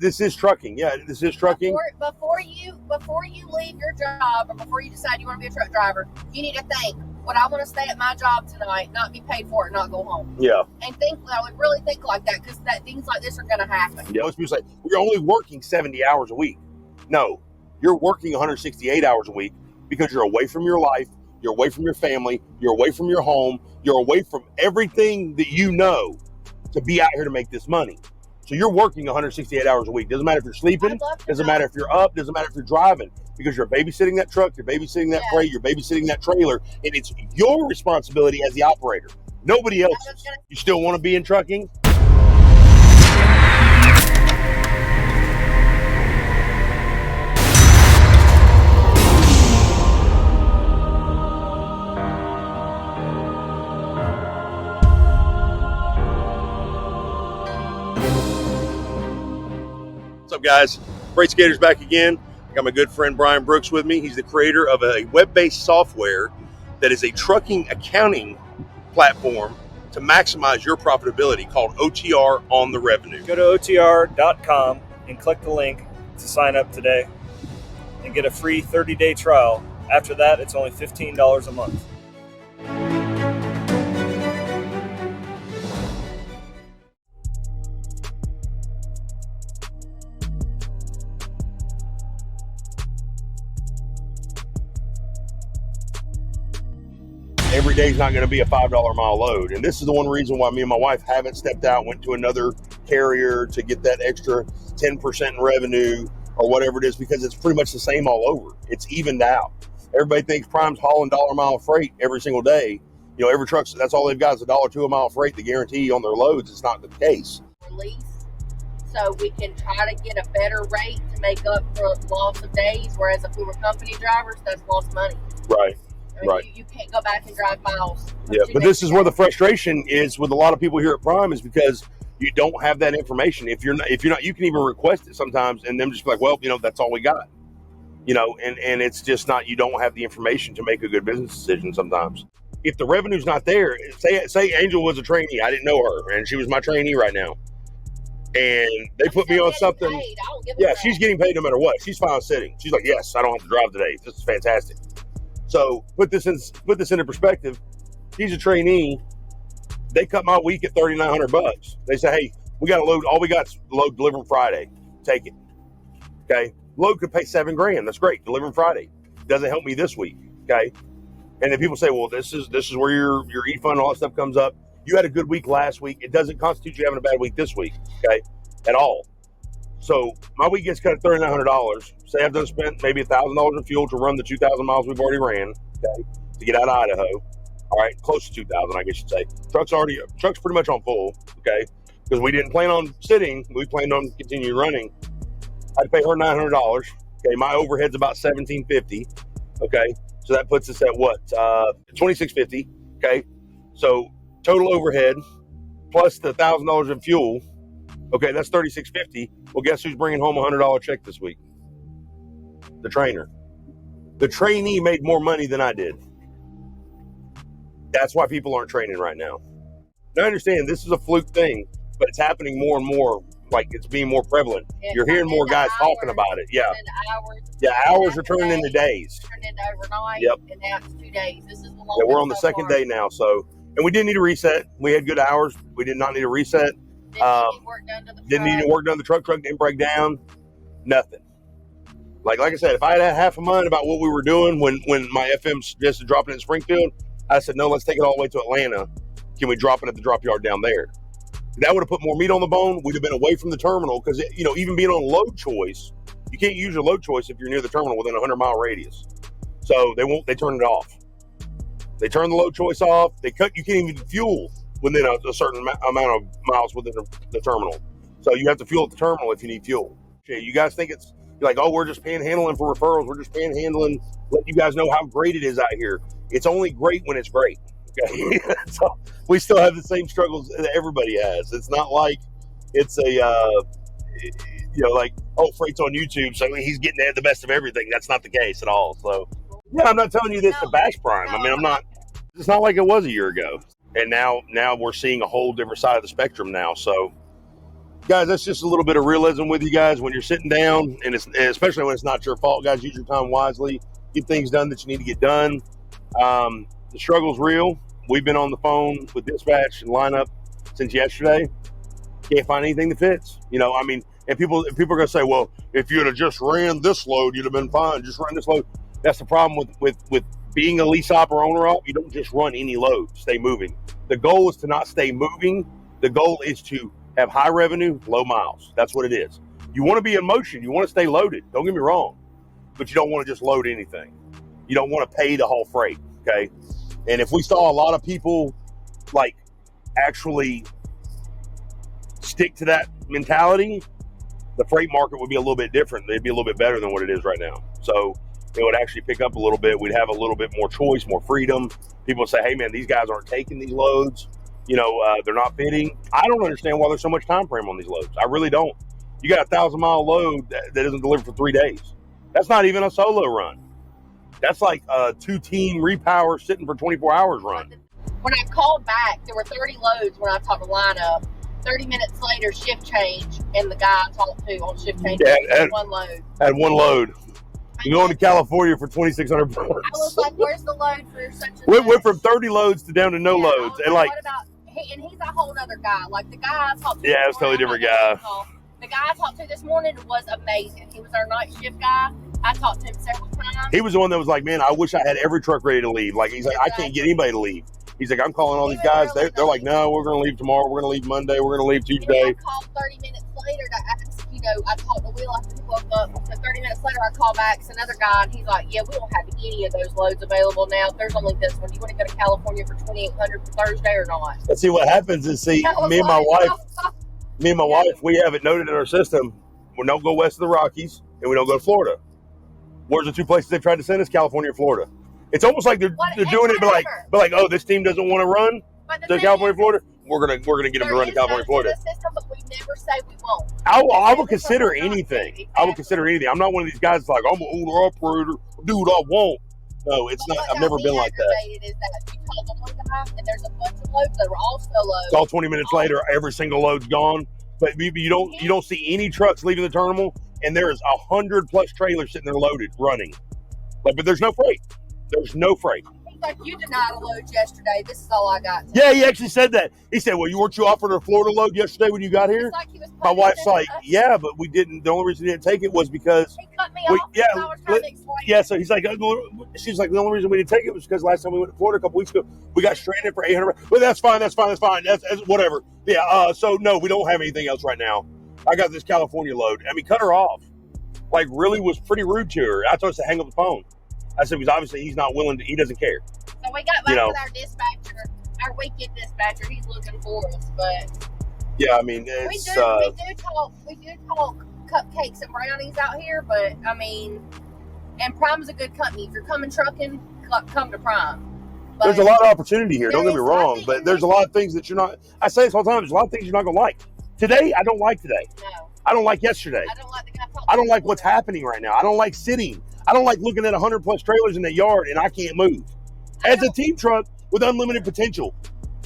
this is trucking. Yeah, this is trucking. Before you leave your job, or before you decide you want to be a truck driver, you need to think, would I want to stay at my job tonight, not be paid for it, not go home? Yeah. And I would really think like that, because things like this are going to happen. Yeah, most people say, we're only working 70 hours a week. No, you're working 168 hours a week because you're away from your life, you're away from your family, you're away from your home, you're away from everything that you know to be out here to make this money. So you're working 168 hours a week. Doesn't matter if you're sleeping, doesn't matter if you're up, doesn't matter if you're driving, because you're babysitting that truck, you're babysitting that freight, you're babysitting that trailer, and it's your responsibility as the operator, nobody else's. You still want to be in trucking? What's up, guys? Freight Skaters back again. I got my good friend Brian Brooks with me. He's the creator of a web-based software that is a trucking accounting platform to maximize your profitability called OTR on the revenue. Go to OTR.com and click the link to sign up today and get a free 30-day trial. After that, it's only $15 a month. Every day is not going to be a $5 a mile load. And this is the one reason why me and my wife haven't stepped out, went to another carrier to get that extra 10% in revenue or whatever it is, because it's pretty much the same all over. It's evened out. Everybody thinks Prime's hauling $1 a mile freight every single day. You know, every truck, that's all they've got is $1.02 a mile freight to guarantee on their loads. It's not the case. Release, so we can try to get a better rate to make up for loss of days, whereas if we were company drivers, that's lost money. Right. I mean, you can't go back and drive miles. Yeah, but this is where the frustration is with a lot of people here at Prime, is because you don't have that information. If you're not, you can even request it sometimes, and them just be like, well, you know, that's all we got. You know, and it's just not. You don't have the information to make a good business decision sometimes. If the revenue's not there, say Angel was a trainee, I didn't know her, and she was my trainee right now, and they put me on something. Yeah, she's getting paid no matter what. She's fine sitting. She's like, yes, I don't have to drive today. This is fantastic. So put this into perspective. She's a trainee. They cut my week at $3,900. They say, hey, we got to load. All we got is load delivering Friday. Take it. Okay. Load could pay $7,000. That's great. Delivering Friday doesn't help me this week. Okay. And then people say, well, this is where your e-fund and all that stuff comes up. You had a good week last week. It doesn't constitute you having a bad week this week. Okay. At all. So my week gets cut at $3,900. Say I've done spent maybe $1,000 in fuel to run the 2,000 miles we've already ran, okay, to get out of Idaho. All right, close to 2,000, I guess you'd say. Truck's pretty much on full, okay, because we didn't plan on sitting. We planned on continuing running. I'd pay her $900. Okay, my overhead's about $1,750. Okay, so that puts us at what? $2,650. Okay, so total overhead plus the $1,000 in fuel. Okay, that's $3,650. Well, guess who's bringing home a $100 check this week? The trainer. The trainee made more money than I did. That's why people aren't training right now. Now, I understand this is a fluke thing, but it's happening more and more. Like, it's being more prevalent. You're hearing more guys talking about it. Yeah. Hours are turning into days. Turned into overnight. Yep. And now it's 2 days. This is the longest. Yeah, we're on the second day now. So, and we didn't need a reset. We had good hours. We did not need a reset. Didn't need any work done to the truck. Truck didn't break down. Nothing. Like I said, if I had half a mind about what we were doing when my FM suggested dropping it in Springfield, I said, no, let's take it all the way to Atlanta. Can we drop it at the drop yard down there? That would have put more meat on the bone. We'd have been away from the terminal, because, you know, even being on load choice, you can't use your load choice if you're near the terminal within a 100-mile radius. So they turn it off. They turn the load choice off. You can't even fuel within a certain amount of miles within the terminal. So you have to fuel at the terminal if you need fuel. Okay, you guys think it's like, oh, we're just panhandling for referrals. We're just panhandling, let you guys know how great it is out here. It's only great when it's great. Okay, so we still have the same struggles that everybody has. It's not like it's a, like, oh, Freight's on YouTube, so he's getting the best of everything. That's not the case at all. So, yeah, I'm not telling you this to bash Prime. I mean, it's not like it was a year ago. And now we're seeing a whole different side of the spectrum now. So, Guys, that's just a little bit of realism with you guys when you're sitting down, and especially when it's not your fault. Guys, use your time wisely. Get things done that you need to get done. The struggle's real. We've been on the phone with dispatch and lineup since yesterday. Can't find anything that fits. I mean, and people are going to say, well, if you'd have just ran this load, you'd have been fine. Just run this load. That's the problem with being a lease op or owner op. You don't just run any load. Stay moving. The goal is to not stay moving. The goal is to have high revenue, low miles. That's what it is. You want to be in motion. You want to stay loaded. Don't get me wrong. But you don't want to just load anything. You don't want to pay the whole freight, okay? And if we saw a lot of people, like, actually stick to that mentality, the freight market would be a little bit different. They'd be a little bit better than what it is right now. So it would actually pick up a little bit. We'd have a little bit more choice, more freedom. People would say, hey, man, these guys aren't taking these loads. They're not fitting. I don't understand why there's so much time frame on these loads. I really don't. You got a 1,000-mile load that isn't delivered for 3 days. That's not even a solo run. That's like a 2-team repower sitting for 24 hours run. When I called back, there were 30 loads when I talked to lineup. 30 minutes later, shift change, and the guy I talked to on shift change had one load. Had one load. You're going to California for $2,600. I was like, "Where's the load for such a?" Went from 30 loads to down to no loads, and like, what about? And he's a whole other guy. Like the guy I talked to. Yeah, it's a totally different guy. The guy I talked to this morning was amazing. He was our night shift guy. I talked to him several times. He was the one that was like, man, I wish I had every truck ready to leave. Like, he's like, I can't get anybody to leave. He's like, I'm calling all these guys. They're like, no, we're going to leave tomorrow. We're going to leave Monday. We're going to leave Tuesday. I called 30 minutes later to ask, I called the wheel after he woke up. So 30 minutes later, I called back. It's another guy, and he's like, yeah, we don't have any of those loads available now. There's only this one. Do you want to go to California for $2,800 for Thursday or not? But see, what happens is, me and my wife, we have it noted in our system. We don't go west of the Rockies, and we don't go to Florida. Where's the two places they've tried to send us? California and Florida. It's almost like they're doing it, but like, oh, this team doesn't want to run to California, Florida. We're gonna get them to run to California, Florida. System, but we never say we won't. I will consider anything. Exactly. I will consider anything. I'm not one of these guys that's like, I'm an owner operator. Do what I want. No, it's not. I've never been like that. Is that you call the one guy and there's a bunch of loads that were all loads. It's all 20 minutes later, every single load's gone. But you don't see any trucks leaving the terminal, and there is 100+ trailers sitting there loaded, running. But there's no freight. There's no freight. He's like, you denied a load yesterday. This is all I got. Yeah, he actually said that. He said, well, weren't you offered a Florida load yesterday when you got here? Like he was my wife's like, yeah, but we didn't. The only reason we didn't take it was because he cut me off. I was trying to explain. Yeah, so he's like, she's like, the only reason we didn't take it was because last time we went to Florida a couple weeks ago, we got stranded for $800. But that's fine. That's whatever. Yeah. So no, we don't have anything else right now. I got this California load. I mean, cut her off. Like, really was pretty rude to her. I told her to hang up the phone. I said, because obviously he's not willing to, he doesn't care. So we got back with our dispatcher, our weekend dispatcher. He's looking for us, but yeah, I mean, it's, we do talk cupcakes and brownies out here, but I mean, and Prime's a good company. If you're coming trucking, come to Prime. But there's a lot of opportunity here. Don't get me wrong, but there's a lot of things that you're not. I say this all the time. There's a lot of things you're not gonna like. Today, I don't like today. No. I don't like yesterday. I don't like the guy talking. I don't like what's happening right now. I don't like sitting. I don't like looking at 100+ trailers in the yard and I can't move. As a team truck with unlimited potential,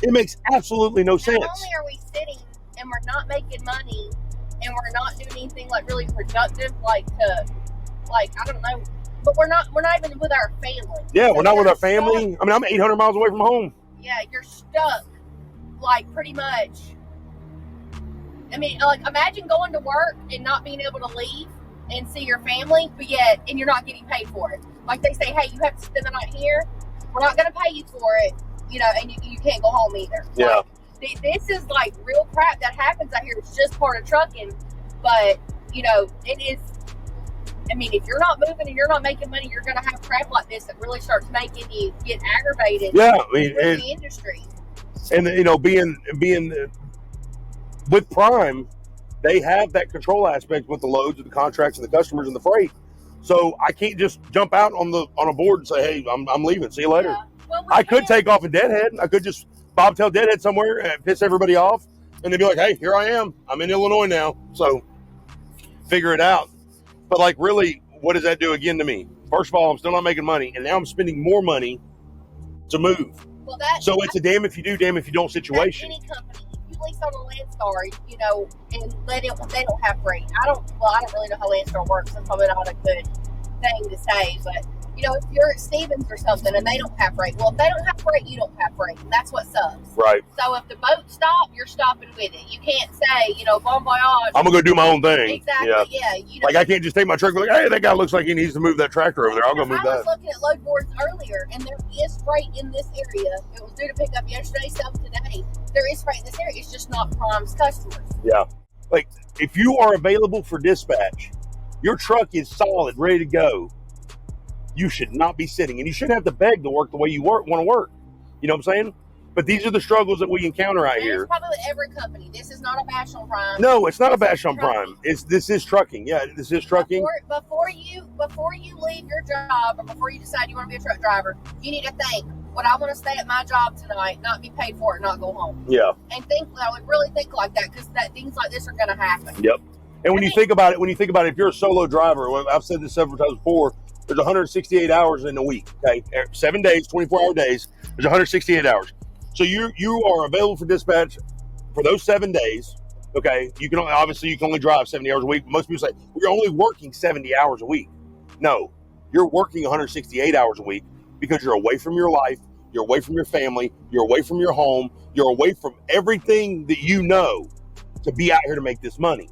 it makes absolutely no sense. Not only are we sitting and we're not making money and we're not doing anything like really productive, I don't know, but we're not even with our family. Yeah, we're not with our family. Stuck. I mean, I'm 800 miles away from home. Yeah, you're stuck, like, pretty much. I mean, like, imagine going to work and not being able to leave and see your family, and you're not getting paid for it. Like, they say, hey, you have to spend the night here. We're not going to pay you for it, and you can't go home either. Yeah. Like, this is, like, real crap that happens out here. It's just part of trucking, but, it is. I mean, if you're not moving and you're not making money, you're going to have crap like this that really starts making you get aggravated. Yeah, I mean, with the industry. And being with Prime, they have that control aspect with the loads, and the contracts, and the customers, and the freight. So I can't just jump out on a board and say, "Hey, I'm leaving. See you later." Yeah. Well, I could take off in Deadhead. I could just bobtail Deadhead somewhere and piss everybody off, and they'd be like, "Hey, here I am. I'm in Illinois now." So figure it out. But like, really, what does that do again to me? First of all, I'm still not making money, and now I'm spending more money to move. Well, so it's a damn if you do, damn if you don't situation. Any company, if you lease based on a Landstar, you know, and they don't have freight. I don't really know how Landstar works. That's probably not a good thing to say, but you know, if you're at Stevens or something and they don't have freight, well, if they don't have freight, you don't have freight, and that's what sucks. Right. So if the boat stops, you're stopping with it. You can't say, you know, bon voyage. I'm gonna go do my own thing. Exactly. Yeah. You know, like I can't just take my truck and be like, hey, that guy looks like he needs to move that tractor over there. I'll go move that. I was looking at load boards earlier, and there is freight in this area. It was due to pick up yesterday, some today. There is freight in this area. It's just not Prime's customers. Yeah. Like if you are available for dispatch, your truck is solid, ready to go. You should not be sitting, and you shouldn't have to beg to work the way you want to work. You know what I'm saying? But these are the struggles that we encounter out here. It's probably with every company. This is not a bash on Prime. No, it's not a bash on Prime. This is trucking. Yeah, this is trucking. Before you leave your job, or before you decide you want to be a truck driver, you need to think, would I want to stay at my job tonight, not be paid for it, not go home? Yeah. And I would really think like that, because things like this are going to happen. Yep. And when you think about it, if you're a solo driver, I've said this several times before, there's 168 hours in a week, okay? 7 days, 24-hour days, there's 168 hours. So you are available for dispatch for those 7 days, okay? You can only drive 70 hours a week. Most people say, well, you're only working 70 hours a week. No, you're working 168 hours a week because you're away from your life, you're away from your family, you're away from your home, you're away from everything that you know to be out here to make this money.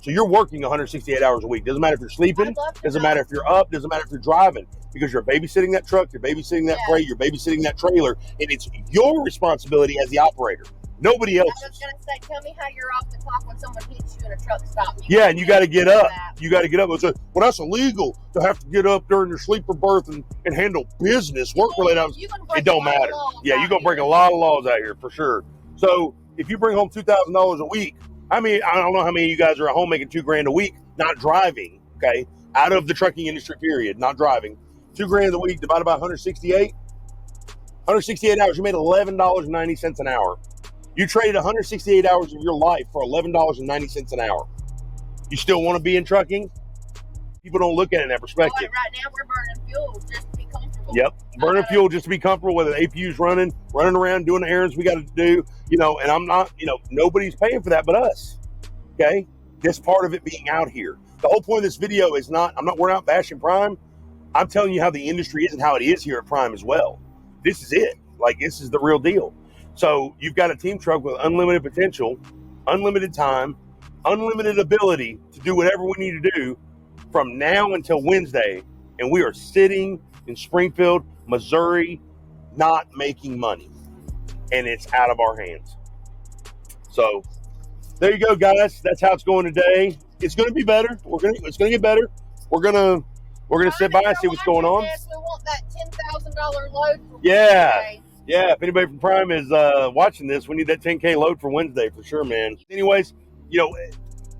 So you're working 168 hours a week. Doesn't matter if you're sleeping. Doesn't matter if you're up. Doesn't matter if you're driving. Because you're babysitting that truck. You're babysitting that freight. You're babysitting that trailer. And it's your responsibility as the operator. Nobody else. I was going to say, tell me how you're off the clock when someone hits you in a truck stop. Yeah, and you got to get up. You got to get up. Well, that's illegal to have to get up during your sleeper berth and handle business, work-related. It don't matter. Yeah, you're going to break a lot of laws out here for sure. So if you bring home $2,000 a week, I mean, I don't know how many of you guys are at home making $2,000 a week, not driving, okay? Out of the trucking industry, period, not driving. $2,000 a week divided by 168 hours, you made $11.90 an hour. You traded 168 hours of your life for $11.90 an hour. You still want to be in trucking? People don't look at it in that perspective. Well, right now we're burning fuel just to be comfortable. Yep, burning fuel just to be comfortable, whether the APU's running around, doing the errands we got to do, and I'm not, nobody's paying for that but us, okay? This part of it being out here. The whole point of this video is we're not bashing Prime. I'm telling you how the industry is and how it is here at Prime as well. This is it. Like, this is the real deal. So you've got a team truck with unlimited potential, unlimited time, unlimited ability to do whatever we need to do from now until Wednesday, and we are sitting in Springfield, Missouri, not making money, and it's out of our hands. So there you go, guys. That's how it's going today. It's going to be better. It's going to get better. We're gonna sit by and see what's going on. We want that $10,000 load. Yeah. Yeah, if anybody from Prime is watching this, we need that 10K load for Wednesday for sure, man. Anyways,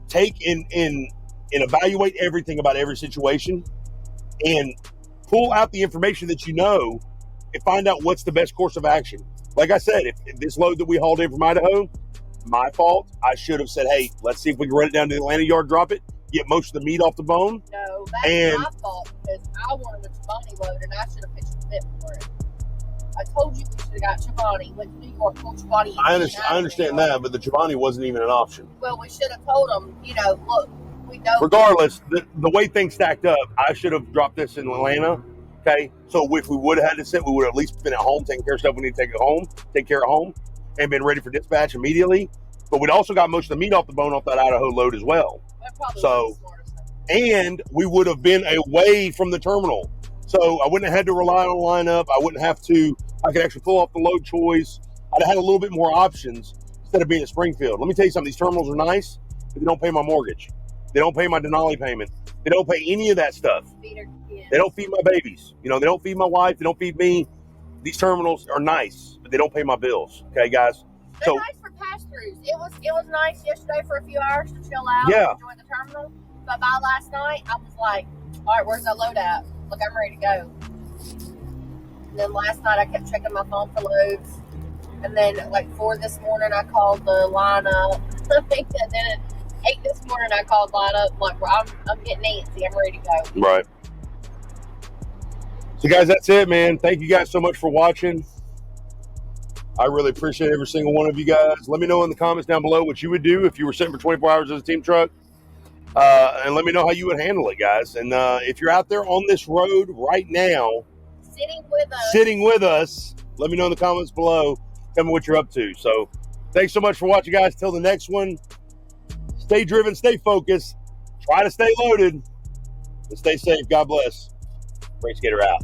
take and evaluate everything about every situation and pull out the information that you know and find out what's the best course of action. Like I said, if this load that we hauled in from Idaho, my fault, I should have said, hey, let's see if we can run it down to the Atlanta yard, drop it, get most of the meat off the bone. No, that's my fault because I wanted a Chobani load and I should have pitched a fit for it. I told you we should have got Chobani. Went to New York, pulled Chobani. I understand that, but the Chobani wasn't even an option. Well, we should have told them, look, we know. Regardless, the way things stacked up, I should have dropped this in Atlanta. Okay, so if we would have had to sit, we would have at least been at home taking care of stuff we need to take care of home, and been ready for dispatch immediately. But we'd also got most of the meat off the bone off that Idaho load as well. So, and we would have been away from the terminal. So I wouldn't have had to rely on a lineup. I could actually pull off the load choice. I'd have had a little bit more options instead of being at Springfield. Let me tell you something. These terminals are nice, but they don't pay my mortgage. They don't pay my Denali payment. They don't pay any of that stuff. They don't feed my babies. They don't feed my wife. They don't feed me. These terminals are nice, but they don't pay my bills. Okay, guys? They're nice for pass-throughs. It was nice yesterday for a few hours to chill out and enjoy the terminal. But by last night, I was like, all right, where's that load at? Look, I'm ready to go. And then last night, I kept checking my phone for loads. And then at 4 this morning, I called the lineup. And then at 8 this morning, I called lineup. Like, I'm getting antsy. I'm ready to go. Right. So, guys, that's it, man. Thank you guys so much for watching. I really appreciate every single one of you guys. Let me know in the comments down below what you would do if you were sitting for 24 hours as a team truck. And let me know how you would handle it, guys. And if you're out there on this road right now, sitting with us, let me know in the comments below. Tell me what you're up to. So thanks so much for watching, guys. Till the next one, stay driven, stay focused, try to stay loaded, and stay safe. God bless. Brain Skater out.